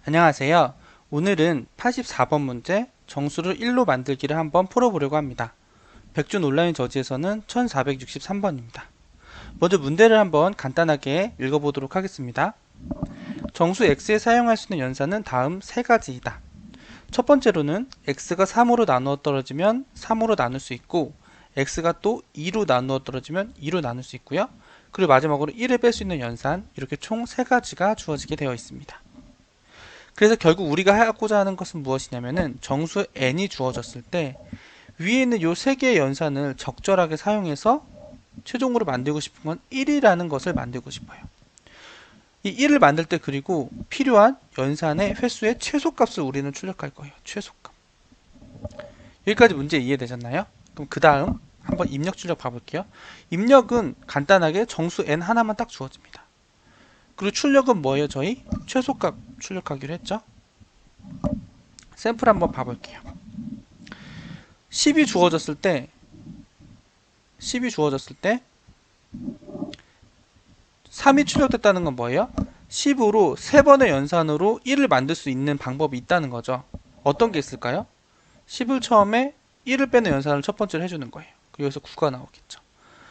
안녕하세요. 오늘은 84번 문제 정수를 1로 만들기를 한번 풀어보려고 합니다. 백준 온라인 저지에서는 1463번입니다. 먼저 문제를 한번 간단하게 읽어보도록 하겠습니다. 정수 x에 사용할 수 있는 연산은 다음 세 가지이다. 첫 번째로는 x가 3으로 나누어 떨어지면 3으로 나눌 수 있고 x가 또 2로 나누어 떨어지면 2로 나눌 수 있고요. 그리고 마지막으로 1을 뺄 수 있는 연산, 이렇게 총 세 가지가 주어지게 되어 있습니다. 그래서 결국 우리가 하고자 하는 것은 무엇이냐면은 정수 n이 주어졌을 때 위에 있는 요 세 개의 연산을 적절하게 사용해서 최종으로 만들고 싶은 건 1이라는 것을 만들고 싶어요. 이 1을 만들 때 그리고 필요한 연산의 횟수의 최소값을 우리는 출력할 거예요. 최소값. 여기까지 문제 이해되셨나요? 그럼 그 다음 한번 입력 출력 봐볼게요. 입력은 간단하게 정수 n 하나만 딱 주어집니다. 그리고 출력은 뭐예요? 저희 최소값 출력하기로 했죠. 샘플 한번 봐볼게요. 10이 주어졌을 때 3이 출력됐다는 건 뭐예요? 10으로 3번의 연산으로 1을 만들 수 있는 방법이 있다는 거죠. 어떤 게 있을까요? 10을 처음에 1을 빼는 연산을 첫 번째로 해주는 거예요. 여기서 9가 나오겠죠.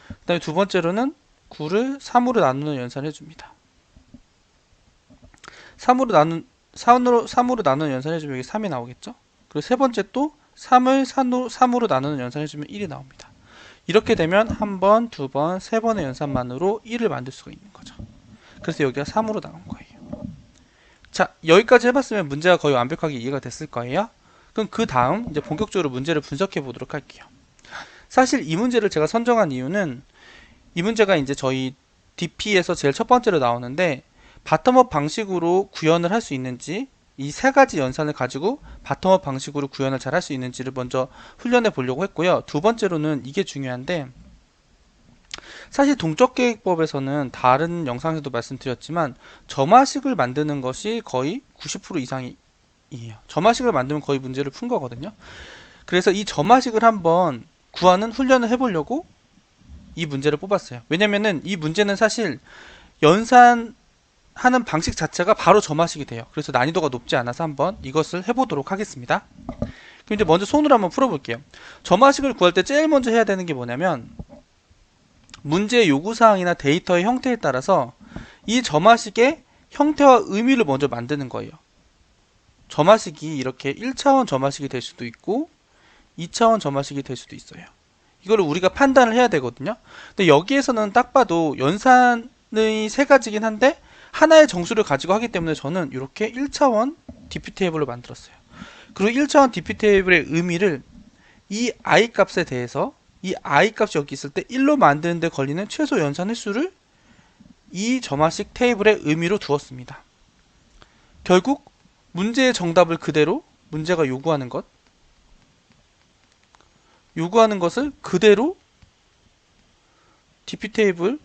그 다음에 두 번째로는 9를 3으로 나누는 연산을 해줍니다. 3으로 나누는 연산을 해주면 여기 3이 나오겠죠. 그리고 세 번째 또 3을 3으로 나누는 연산을 해주면 1이 나옵니다. 이렇게 되면 한 번, 두 번, 세 번의 연산만으로 1을 만들 수가 있는 거죠. 그래서 여기가 3으로 나온 거예요. 자, 여기까지 해봤으면 문제가 거의 완벽하게 이해가 됐을 거예요. 그럼 그 다음 이제 본격적으로 문제를 분석해 보도록 할게요. 사실 이 문제를 제가 선정한 이유는 이 문제가 이제 저희 DP에서 제일 첫 번째로 나오는데 바텀업 방식으로 구현을 할 수 있는지, 이 세 가지 연산을 가지고 바텀업 방식으로 구현을 잘 할 수 있는지를 먼저 훈련해 보려고 했고요. 두 번째로는 이게 중요한데, 사실 동적계획법에서는 다른 영상에서도 말씀드렸지만 점화식을 만드는 것이 거의 90% 이상이에요. 점화식을 만들면 거의 문제를 푼 거거든요. 그래서 이 점화식을 한번 구하는 훈련을 해보려고 이 문제를 뽑았어요. 왜냐면은 이 문제는 사실 연산하는 방식 자체가 바로 점화식이 돼요. 그래서 난이도가 높지 않아서 한번 이것을 해보도록 하겠습니다. 그럼 이제 먼저 손으로 한번 풀어볼게요. 점화식을 구할 때 제일 먼저 해야 되는 게 뭐냐면, 문제의 요구사항이나 데이터의 형태에 따라서 이 점화식의 형태와 의미를 먼저 만드는 거예요. 점화식이 이렇게 1차원 점화식이 될 수도 있고 2차원 점화식이 될 수도 있어요. 이거를 우리가 판단을 해야 되거든요. 근데 여기에서는 딱 봐도 연산의 세 가지긴 한데 하나의 정수를 가지고 하기 때문에 저는 이렇게 1차원 DP 테이블을 만들었어요. 그리고 1차원 DP 테이블의 의미를 이 i 값에 대해서, 이 i 값이 여기 있을 때 1로 만드는 데 걸리는 최소 연산 횟수를 이 점화식 테이블의 의미로 두었습니다. 결국 문제의 정답을 그대로, 문제가 요구하는 것을 그대로 DP 테이블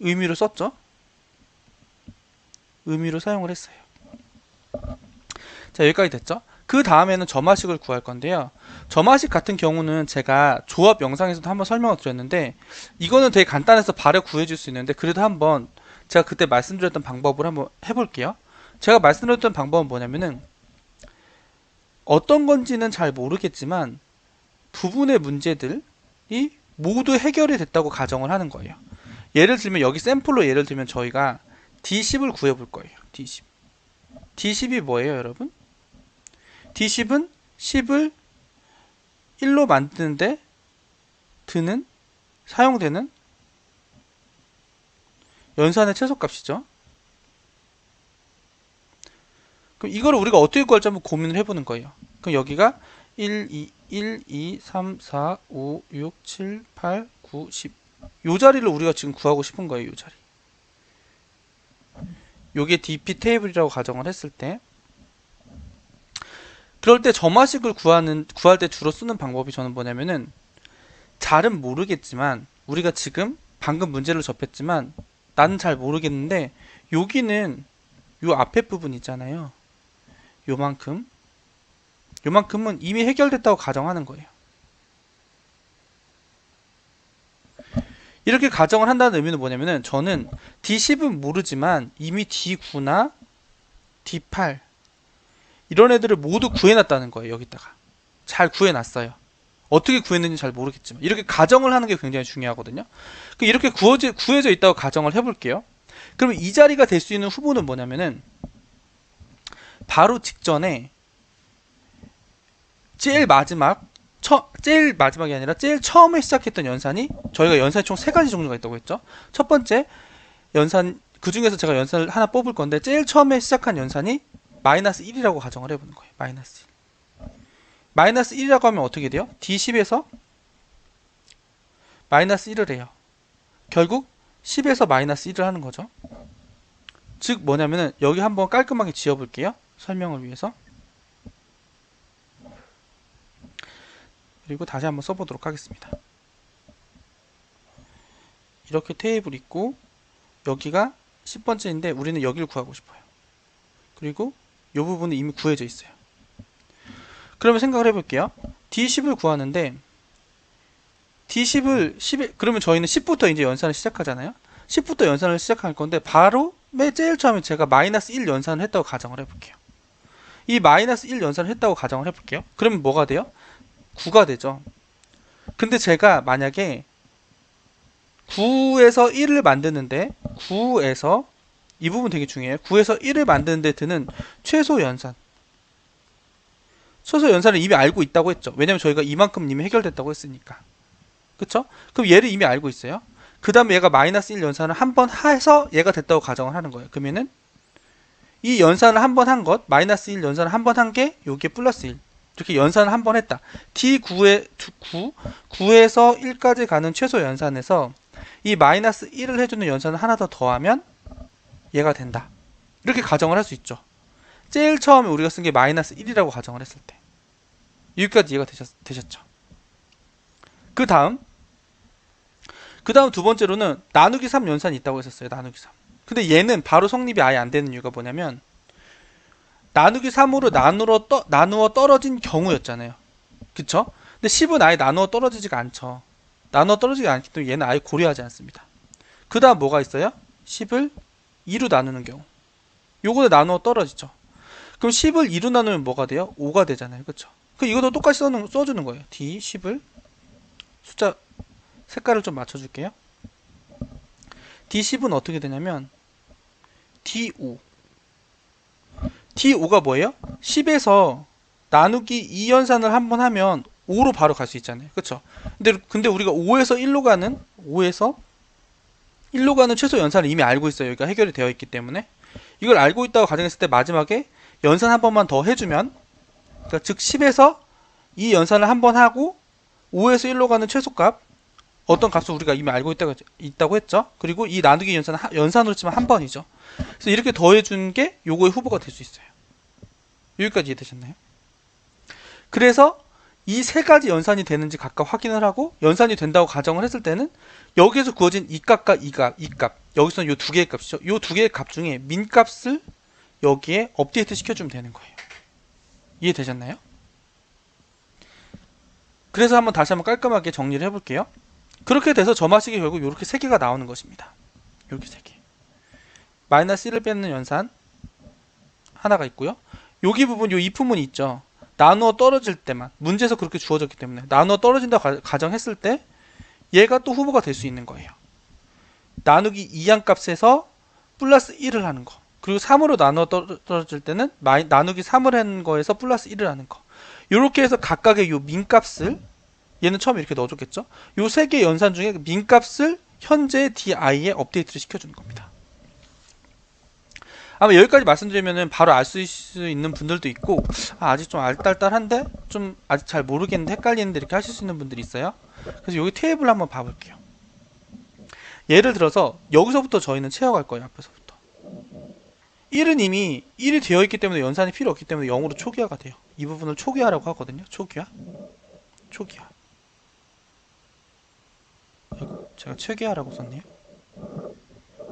의미로 썼죠. 의미로 사용을 했어요. 자, 여기까지 됐죠. 그 다음에는 점화식을 구할 건데요. 점화식 같은 경우는 제가 조합 영상에서도 한번 설명을 드렸는데, 이거는 되게 간단해서 바로 구해줄 수 있는데, 그래도 한번 제가 그때 말씀드렸던 방법을 한번 해볼게요. 제가 말씀드렸던 방법은 뭐냐면은, 어떤 건지는 잘 모르겠지만 부분의 문제들이 모두 해결이 됐다고 가정을 하는 거예요. 예를 들면 여기 샘플로 예를 들면 저희가 D10을 구해볼 거예요. D10. D10이 뭐예요, 여러분? D10은 10을 1로 만드는데 사용되는 연산의 최소값이죠. 그럼 이거를 우리가 어떻게 구할지 한번 고민을 해보는 거예요. 그럼 여기가 1, 2, 3, 4, 5, 6, 7, 8, 9, 10. 요 자리를 우리가 지금 구하고 싶은 거예요, 요 자리. 요게 DP 테이블이라고 가정을 했을 때, 그럴 때 점화식을 구할 때 주로 쓰는 방법이 저는 뭐냐면은, 잘은 모르겠지만, 우리가 지금 방금 문제를 접했지만, 나는 잘 모르겠는데, 여기는 요 앞에 부분 있잖아요. 요만큼은 이미 해결됐다고 가정하는 거예요. 이렇게 가정을 한다는 의미는 뭐냐면은, 저는 D10은 모르지만 이미 D9나 D8 이런 애들을 모두 구해놨다는 거예요. 여기다가 잘 구해놨어요. 어떻게 구했는지 잘 모르겠지만 이렇게 가정을 하는 게 굉장히 중요하거든요. 이렇게 구해져 있다고 가정을 해볼게요. 그러면 이 자리가 될 수 있는 후보는 뭐냐면은 바로 직전에 제일 마지막이 아니라 제일 처음에 시작했던 연산이, 저희가 연산이 총 3가지 종류가 있다고 했죠. 첫 번째 연산, 그 중에서 제가 연산을 하나 뽑을 건데 제일 처음에 시작한 연산이 마이너스 1이라고 가정을 해보는 거예요. 마이너스 1. 마이너스 1이라고 하면 어떻게 돼요? D10에서 마이너스 1을 해요. 결국 10에서 마이너스 1을 하는 거죠. 즉 뭐냐면은 여기 한번 깔끔하게 지워볼게요. 설명을 위해서. 그리고 다시 한번 써보도록 하겠습니다. 이렇게 테이블 있고 여기가 10번째인데 우리는 여기를 구하고 싶어요. 그리고 이 부분은 이미 구해져 있어요. 그러면 생각을 해볼게요. D10을 구하는데 그러면 저희는 10부터 이제 연산을 시작하잖아요. 10부터 연산을 시작할 건데 바로 맨 제일 처음에 제가 마이너스 1 연산을 했다고 가정을 해볼게요. 이 마이너스 1 연산을 했다고 가정을 해볼게요. 그러면 뭐가 돼요? 9가 되죠. 근데 제가 만약에 9에서 1을 만드는데 9에서 이 부분 되게 중요해요. 9에서 1을 만드는데 드는 최소 연산을 이미 알고 있다고 했죠. 왜냐면 저희가 이만큼 이미 해결됐다고 했으니까. 그쵸? 그럼 얘를 이미 알고 있어요. 그 다음에 얘가 마이너스 1 연산을 한 번 해서 얘가 됐다고 가정을 하는 거예요. 그러면은 이 연산을 한 번 한 것, 마이너스 1 연산을 한 번 한 게 요게 플러스 1. 이렇게 연산을 한 번 했다. D9에서 1까지 가는 최소 연산에서 이 마이너스 1을 해주는 연산을 하나 더 더하면 얘가 된다. 이렇게 가정을 할 수 있죠. 제일 처음에 우리가 쓴 게 마이너스 1이라고 가정을 했을 때. 여기까지 이해가 되셨죠? 그 다음 두 번째로는 나누기 3 연산이 있다고 했었어요. 나누기 3. 근데 얘는 바로 성립이 아예 안 되는 이유가 뭐냐면 나누기 3으로 나누어 떨어진 경우였잖아요. 그쵸? 근데 10은 아예 나누어 떨어지지가 않죠. 나누어 떨어지지 않기 때문에 얘는 아예 고려하지 않습니다. 그 다음 뭐가 있어요? 10을 2로 나누는 경우. 요거는 나누어 떨어지죠. 그럼 10을 2로 나누면 뭐가 돼요? 5가 되잖아요. 그쵸? 이것도 똑같이 써주는 거예요. D10을 숫자 색깔을 좀 맞춰줄게요. D10은 어떻게 되냐면 D5가 뭐예요? 10에서 나누기 2 연산을 한번 하면 5로 바로 갈 수 있잖아요. 그쵸? 근데 우리가 5에서 1로 가는 최소 연산을 이미 알고 있어요. 여기가 해결이 되어 있기 때문에 이걸 알고 있다고 가정했을 때 마지막에 연산 한 번만 더 해주면, 그러니까 즉 10에서 이 연산을 한 번 하고 5에서 1로 가는 최소값, 어떤 값을 우리가 이미 알고 있다고 했죠. 그리고 이 나누기 연산으로 치면 한 번이죠. 그래서 이렇게 더해준 게 요거의 후보가 될 수 있어요. 여기까지 이해되셨나요? 그래서 이 3가지 연산이 되는지 각각 확인을 하고 연산이 된다고 가정을 했을 때는 여기에서 구워진 이 값과 이 값, 여기서는 요 2개의 값이죠. 요 2개의 값 중에 민값을 여기에 업데이트 시켜주면 되는 거예요. 이해되셨나요? 그래서 다시 한번 깔끔하게 정리를 해볼게요. 그렇게 돼서 점화식이 결국 이렇게 3개가 나오는 것입니다. 이렇게 3개. 마이너스 1을 빼는 연산 하나가 있고요. 여기 부분, 요 이품문이 있죠. 나누어 떨어질 때만, 문제에서 그렇게 주어졌기 때문에 나누어 떨어진다고 가정했을 때 얘가 또 후보가 될 수 있는 거예요. 나누기 2한 값에서 플러스 1을 하는 거, 그리고 3으로 나누어 떨어질 때는 나누기 3을 하는 거에서 플러스 1을 하는 거. 이렇게 해서 각각의 요 민값을, 얘는 처음에 이렇게 넣어줬겠죠. 요 3개 연산 중에 민값을 현재 di에 업데이트를 시켜주는 겁니다. 아마 여기까지 말씀드리면 바로 알 수 있는 분들도 있고, 아직 좀 알딸딸한데 좀 아직 잘 모르겠는데 헷갈리는데 이렇게 하실 수 있는 분들이 있어요. 그래서 여기 테이블 한번 봐볼게요. 예를 들어서 여기서부터 저희는 채워갈 거예요. 앞에서부터 1은 이미 1이 되어 있기 때문에 연산이 필요 없기 때문에 0으로 초기화가 돼요. 이 부분을 초기화라고 하거든요. 초기화. 제가 초기화라고 썼네요.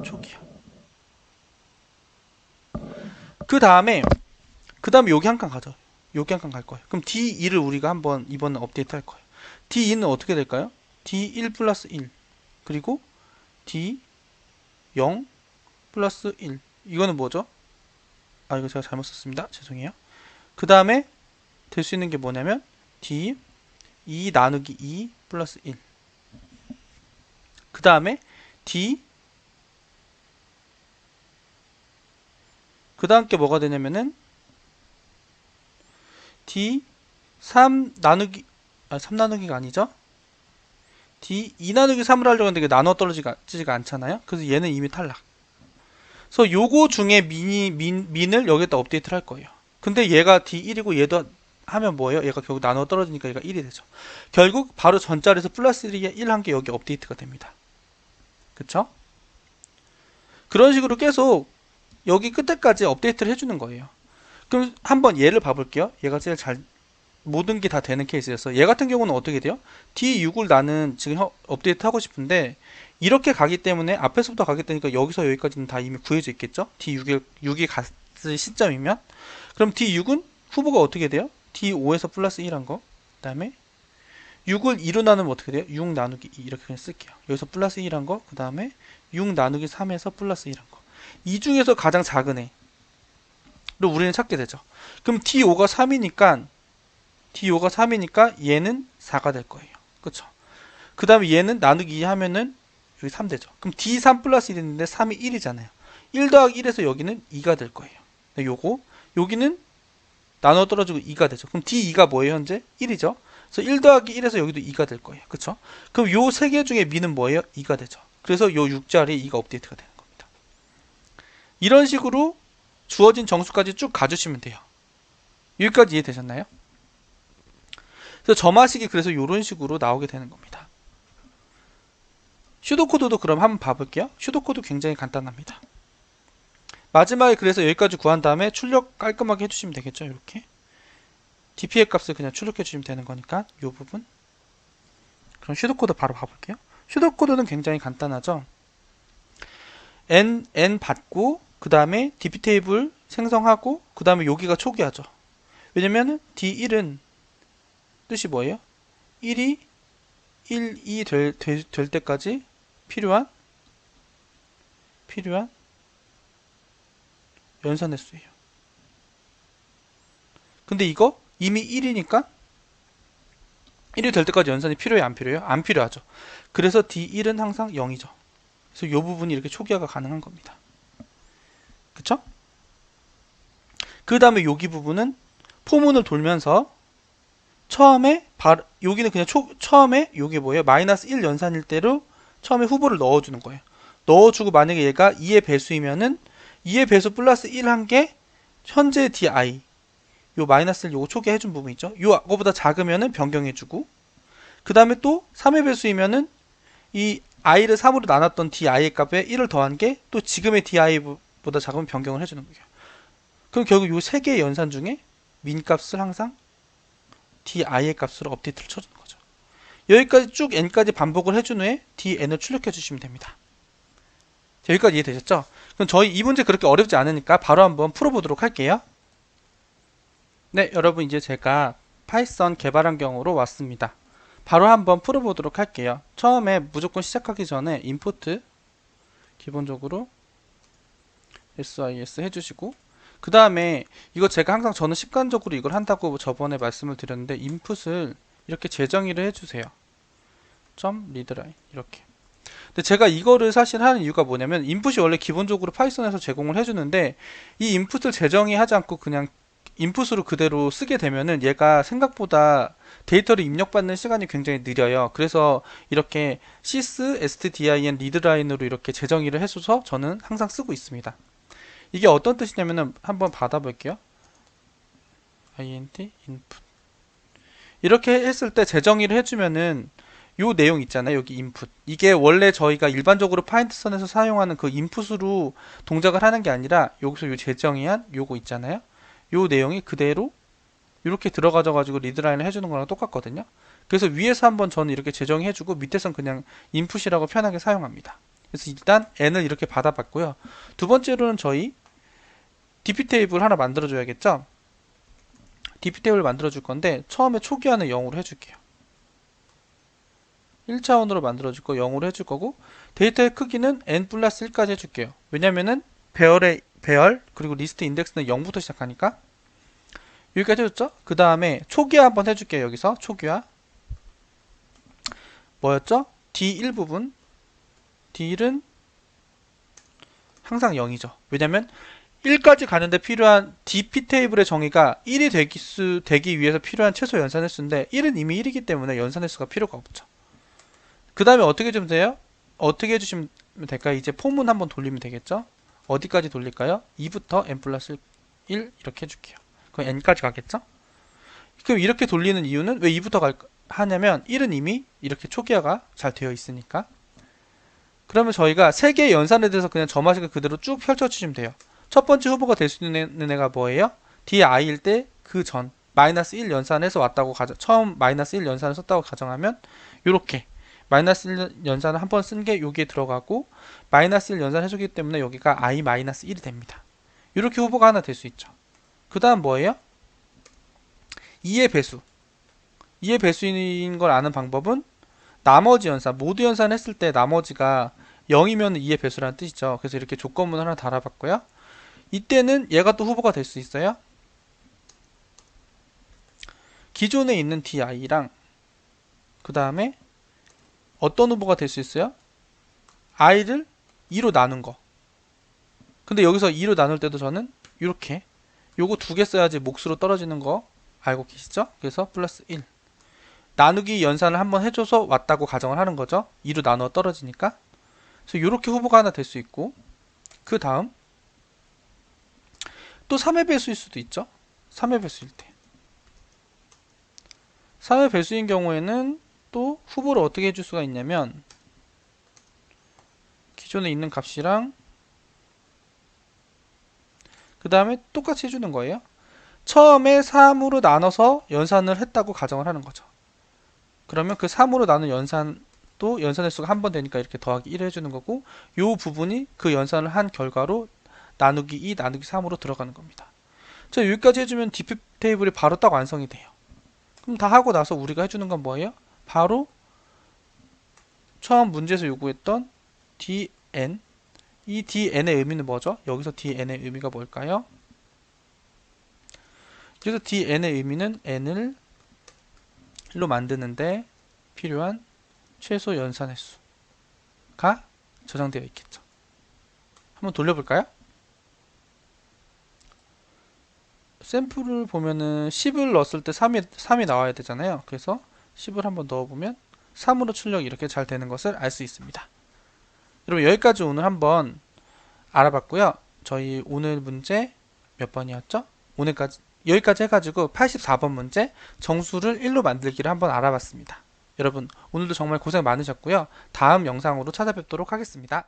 초기화. 그 다음에 여기 한 칸 가죠. 여기 한 칸 갈 거예요. 그럼 D2를 우리가 한번 이번에 업데이트 할 거예요. D2는 어떻게 될까요? D1 플러스 1 그리고 D0 플러스 1. 이거는 뭐죠? 이거 제가 잘못 썼습니다. 죄송해요. 그 다음에 될 수 있는 게 뭐냐면 D 2 나누기 2 플러스 1. 그 다음에 D 그 다음 게 뭐가 되냐면은 D 3 나누기 3 나누기가 아니죠. D 2 나누기 3을 하려고 했는데 이게 나눠 떨어지지가 않잖아요. 그래서 얘는 이미 탈락. 그래서 요거 중에 민을 여기다 업데이트를 할 거예요. 근데 얘가 D1이고 얘도 하면 뭐예요? 얘가 결국 나눠 떨어지니까 얘가 1이 되죠. 결국 바로 전자리에서 플러스 1 한 게 여기 업데이트가 됩니다. 그쵸? 그런 식으로 계속 여기 끝에까지 업데이트를 해주는 거예요. 그럼 한번 얘를 봐볼게요. 얘가 제일 모든 게 다 되는 케이스여서 얘 같은 경우는 어떻게 돼요? D6을 나는 지금 업데이트 하고 싶은데 이렇게 가기 때문에 앞에서부터 가기 때문에 여기서 여기까지는 다 이미 구해져 있겠죠? D6이 갔을 시점이면 그럼 D6은 후보가 어떻게 돼요? D5에서 플러스 1한 거. 그 다음에 6을 2로 나누면 어떻게 돼요? 6 나누기 2 이렇게 그냥 쓸게요. 여기서 플러스 1한 거. 그 다음에 6 나누기 3에서 플러스 1한 거. 이 중에서 가장 작은 애를 우리는 찾게 되죠. 그럼 D5가 3이니까 얘는 4가 될 거예요. 그쵸? 그 다음에 얘는 나누기 2 하면은 여기 3 되죠. 그럼 D3 플러스 1인데 3이 1이잖아요. 1 더하기 1에서 여기는 2가 될 거예요. 여기는 나눠 떨어지고 2가 되죠. 그럼 D2가 뭐예요, 현재? 1이죠. 그래서 1 더하기 1에서 여기도 2가 될 거예요. 그쵸? 그럼 요 세 개 중에 미는 뭐예요? 2가 되죠. 그래서 요 6자리에 2가 업데이트가 되는 겁니다. 이런 식으로 주어진 정수까지 쭉 가주시면 돼요. 여기까지 이해되셨나요? 그래서 점화식이 그래서 이런 식으로 나오게 되는 겁니다. 슈도코드도 그럼 한번 봐볼게요. 슈도코드 굉장히 간단합니다. 마지막에 그래서 여기까지 구한 다음에 출력 깔끔하게 해주시면 되겠죠. 이렇게 DPL 값을 그냥 출력해 주시면 되는 거니까 이 부분. 그럼 슈도코드 바로 봐볼게요. 슈도코드는 굉장히 간단하죠. n 받고 그 다음에 dp 테이블 생성하고 그 다음에 여기가 초기화죠. 왜냐면 d1은 뜻이 뭐예요? 1이 1, 2 될 때까지 필요한 연산 횟수예요. 근데 이거 이미 1이니까 1이 될 때까지 연산이 필요해요? 안 필요해요? 안 필요하죠. 그래서 D1은 항상 0이죠. 그래서 이 부분이 이렇게 초기화가 가능한 겁니다. 그쵸? 그 다음에 여기 부분은 포문을 돌면서 처음에 여기는 그냥 처음에 이게 뭐예요? 마이너스 1 연산일 때로 처음에 후보를 넣어주는 거예요. 넣어주고 만약에 얘가 2의 배수이면은 2의 배수 플러스 1 한 게 현재 DI 요 마이너스를 요거 초기화해준 부분 있죠? 요거보다 작으면은 변경해주고 그 다음에 또 3의 배수이면은 이 i를 3으로 나눴던 di의 값에 1을 더한 게 또 지금의 di보다 작으면 변경을 해주는 거예요. 그럼 결국 요 세 개의 연산 중에 민 값을 항상 di의 값으로 업데이트를 쳐주는 거죠. 여기까지 쭉 n까지 반복을 해준 후에 dn을 출력해 주시면 됩니다. 여기까지 이해되셨죠? 그럼 저희 이 문제 그렇게 어렵지 않으니까 바로 한번 풀어보도록 할게요. 네, 여러분 이제 제가 파이썬 개발 환경으로 왔습니다. 바로 한번 풀어보도록 할게요. 처음에 무조건 시작하기 전에 인풋 기본적으로 sys 해주시고 그 다음에 이거 제가 항상 저는 습관적으로 이걸 한다고 저번에 말씀을 드렸는데 인풋을 이렇게 재정의를 해주세요. .readline 이렇게. 근데 제가 이거를 사실 하는 이유가 뭐냐면 인풋이 원래 기본적으로 파이썬에서 제공을 해주는데 이 인풋을 재정의하지 않고 그냥 인풋으로 그대로 쓰게 되면은 얘가 생각보다 데이터를 입력받는 시간이 굉장히 느려요. 그래서 이렇게 sys stdin readline으로 이렇게 재정의를 해줘서 저는 항상 쓰고 있습니다. 이게 어떤 뜻이냐면은 한번 받아볼게요. int input 이렇게 했을 때 재정의를 해주면은 요 내용 있잖아요. 여기 input 이게 원래 저희가 일반적으로 파이썬에서 사용하는 그 인풋으로 동작을 하는 게 아니라 여기서 요 재정의한 요거 있잖아요. 요 내용이 그대로 이렇게 들어가져 가지고 리드라인을 해주는 거랑 똑같거든요. 그래서 위에서 한번 저는 이렇게 재정의해주고 밑에선 그냥 인풋이라고 편하게 사용합니다. 그래서 일단 n을 이렇게 받아봤고요. 두 번째로는 저희 dp 테이블 하나 만들어줘야겠죠. dp 테이블 만들어줄 건데 처음에 초기화는 0으로 해줄게요. 1차원으로 만들어줄 거 0으로 해줄 거고 데이터의 크기는 n 플러스 1까지 해줄게요. 왜냐면은 배열의 배열, 그리고 리스트 인덱스는 0부터 시작하니까 여기까지 해줬죠? 그 다음에 초기화 한번 해줄게요. 여기서 초기화 뭐였죠? D1 부분 D1은 항상 0이죠. 왜냐면 1까지 가는데 필요한 DP 테이블의 정의가 1이 되기 위해서 필요한 최소 연산 횟수인데 1은 이미 1이기 때문에 연산 횟수가 필요가 없죠. 그 다음에 어떻게 해주면 돼요? 어떻게 해주시면 될까요? 이제 폼은 한번 돌리면 되겠죠? 어디까지 돌릴까요? 2부터 n 플러스 1 이렇게 해줄게요. 그럼 n까지 가겠죠? 그럼 이렇게 돌리는 이유는 왜 2부터 하냐면 1은 이미 이렇게 초기화가 잘 되어 있으니까. 그러면 저희가 3개의 연산에 대해서 그냥 점화식을 그대로 쭉 펼쳐주시면 돼요. 첫 번째 후보가 될 수 있는 애가 뭐예요? di일 때 그 전 마이너스 1 연산해서 왔다고 처음 마이너스 1 연산을 썼다고 가정하면 요렇게 마이너스 1 연산을 한 번 쓴 게 여기에 들어가고 마이너스 1 연산 해주기 때문에 여기가 i 마이너스 1이 됩니다. 이렇게 후보가 하나 될 수 있죠. 그 다음 뭐예요? 2의 배수. 2의 배수인 걸 아는 방법은 나머지 연산, 모두 연산 했을 때 나머지가 0이면 2의 배수라는 뜻이죠. 그래서 이렇게 조건문 하나 달아봤고요. 이때는 얘가 또 후보가 될 수 있어요. 기존에 있는 di랑 그 다음에 어떤 후보가 될 수 있어요? i를 2로 나눈 거. 근데 여기서 2로 나눌 때도 저는 이렇게 요거 2개 써야지 몫으로 떨어지는 거 알고 계시죠? 그래서 플러스 1 나누기 연산을 한번 해줘서 왔다고 가정을 하는 거죠. 2로 나누어 떨어지니까. 그래서 이렇게 후보가 하나 될 수 있고 그 다음 또 3의 배수일 수도 있죠. 3의 배수일 때 3의 배수인 경우에는 또 후보를 어떻게 해줄 수가 있냐면 기존에 있는 값이랑 그 다음에 똑같이 해주는 거예요. 처음에 3으로 나눠서 연산을 했다고 가정을 하는 거죠. 그러면 그 3으로 나눈 연산도 연산 횟수가 한 번 되니까 이렇게 더하기 1을 해주는 거고 요 부분이 그 연산을 한 결과로 나누기 2, 나누기 3으로 들어가는 겁니다. 자, 여기까지 해주면 DP 테이블이 바로 딱 완성이 돼요. 그럼 다 하고 나서 우리가 해주는 건 뭐예요? 바로 처음 문제에서 요구했던 dn 이 dn의 의미는 뭐죠? 여기서 dn의 의미가 뭘까요? 그래서 dn의 의미는 n을 1로 만드는데 필요한 최소 연산 횟수가 저장되어 있겠죠. 한번 돌려볼까요? 샘플을 보면은 10을 넣었을 때 3이 나와야 되잖아요. 그래서 10을 한번 넣어보면 3으로 출력이 이렇게 잘 되는 것을 알 수 있습니다. 여러분 여기까지 오늘 한번 알아봤고요. 저희 오늘 문제 몇 번이었죠? 오늘까지 여기까지 해가지고 84번 문제 정수를 1로 만들기를 한번 알아봤습니다. 여러분 오늘도 정말 고생 많으셨고요. 다음 영상으로 찾아뵙도록 하겠습니다.